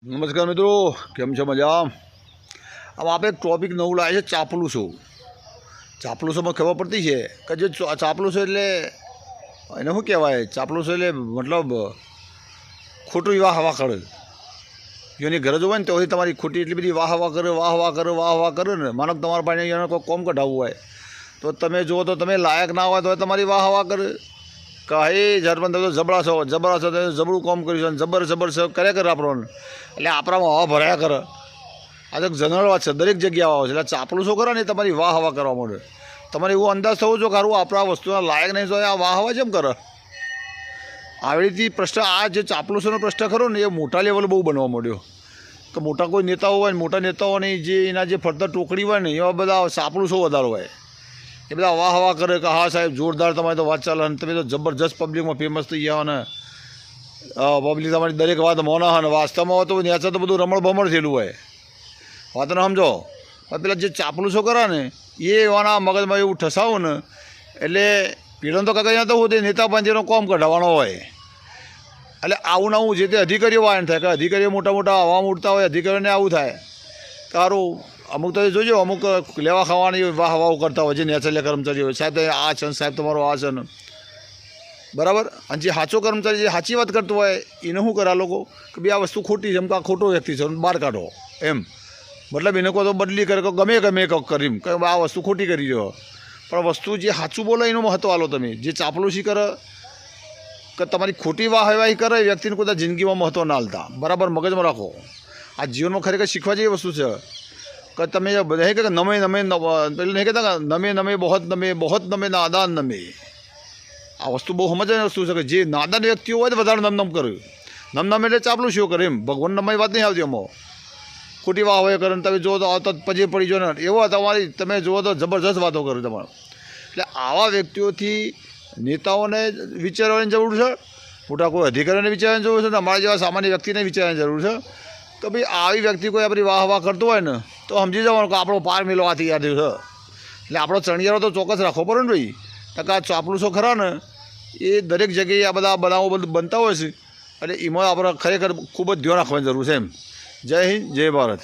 નમસ્કાર મિત્રો, કેમ છો? મજા. હવે આપણે એક ટોપિક નવું લાવે છે, ચાપલુસો. ચાપલુસોમાં ખબર પડતી છે કે જે ચાપલુસો એટલે એને શું કહેવાય? ચાપલુસો એટલે મતલબ ખોટું વાહ હવા કરે. જેની ગરજ હોય ને ત્યાંથી તમારી ખોટી એટલી બધી વાહ હવા કરે, વાહ હવા કરે ને. માનો તમારા પાસે એને કોઈ કોમ કઢાવવું હોય તો તમે જુઓ તો તમે લાયક ના હોય તો તમારી વાહ હવા કરે. કહે જરબન તમે તો જબરા છો જબરું કોમ કર્યું છે, જબર કર્યા કરે આપણને. એટલે આપણામાં હવા ભરાયા કરે. આ તો જનરલ વાત છે, દરેક જગ્યાએ આવે છે. એટલે ચાપલુસો કરે ને તમારી વાહ હવા કરવા માંડે. તમારે એવું અંદાજ થવો જો કે આપણા વસ્તુના લાયક નહીં તો આ વાહ હવા કેમ કરે? આવી રીતે પ્રશ્ન, આ જે ચાપલુસોનો પ્રશ્ન ખરો ને એ મોટા લેવલે બહુ બનવા માંડ્યો. કે મોટા કોઈ નેતાઓ હોય ને, મોટા નેતાઓની જે એના જે ફરતા ટોકડી હોય ને એવા બધા ચાપલુસો વધારો હોય. એ બધા વાહ હવા કરે કે હા સાહેબ જોરદાર તમારી તો વાત ચાલે ને તમે તો જબરજસ્ત પબ્લિકમાં ફેમસ થઈ ગયા ને પબ્લિક તમારી દરેક વાત મોના હોય ને વાસ્તવમાં હોય તો નેચર તો બધું રમણ ભમણ થયેલું હોય. વાત ને સમજો. પેલા જે ચાપલુસો કરે ને એ એવાના મગજમાં એવું ઠસાવું ને એટલે પીડન તો કાંઈ તો હું તે નેતા પંચનો કોમ કઢાવવાનો હોય. એટલે આવું ને આવું જે તે અધિકારીઓ વાયન થાય કે અધિકારીઓ મોટા મોટા હવા ઉડતા હોય, અધિકારીઓને આવું થાય સારું. અમુક તો જોજો, અમુક લેવા ખાવાની વાહ હવાઓ કરતા હોય જે નેચરલ કર્મચારીઓ હોય, સાહેબ આ છે સાહેબ તમારો આ છે ને બરાબર. અને જે સાચો કર્મચારી જે સાચી વાત કરતો હોય એને શું કરે આ લોકો કે ભાઈ આ વસ્તુ ખોટી છે, એમ કે આ ખોટો વ્યક્તિ છે બહાર કાઢો એમ. મતલબ એને કહો તો બદલી કરે ગમે કરી કે આ વસ્તુ ખોટી કરી રહ્યો. પણ વસ્તુ જે સાચું બોલે એનું મહત્ત્વ આલો તમે. જે ચાપલુસી કરે કે તમારી ખોટી વાહવાહી કરે એ વ્યક્તિને કોઈ જિંદગીમાં મહત્ત્વ ના આલતા. બરાબર મગજમાં રાખો. આ જીવનમાં ખરેખર શીખવા જેવી વસ્તુ છે કે તમે બધા કે નમે પેલું નહીં કહેતા કે નમે બહોત નમે નાદાન નમે. આ વસ્તુ બહુ સમજવાની વસ્તુ છે કે જે નાદાન વ્યક્તિઓ હોય તો વધારે નમ કર્યું. નમ એટલે ચાપલું શું કરે એમ. ભગવાન નમાઈ વાત નહીં આવતી એમાં. ખોટી વાહ હોય કરે તમે જુઓ તો આવતા પછી પડી જો ને એવો તમારી તમે જુઓ તો જબરજસ્ત વાતો કરો તમારે. એટલે આવા વ્યક્તિઓથી નેતાઓને વિચારવાની જરૂર છે, મોટા કોઈ અધિકારીઓને વિચારવાની જરૂર છે, અમારા જેવા સામાન્ય વ્યક્તિને વિચારવાની જરૂર છે કે ભાઈ આવી વ્યક્તિ કોઈ આપણી વાહ કરતો હોય ને તો સમજી જવાનું કે આપણો પાર મેળવવા તૈયાર થયો છે. એટલે આપણો ચણિયારો તો ચોક્કસ રાખવો પડે ને ભાઈ. ટકા ચાપલુસો ખરા ને એ દરેક જગ્યાએ આ બધા બનાવો બધું બનતા હોય છે. એટલે એમાં આપણે ખરેખર ખૂબ જ ધ્યાન રાખવાની જરૂર છે એમ. જય હિન્દ, જય ભારત.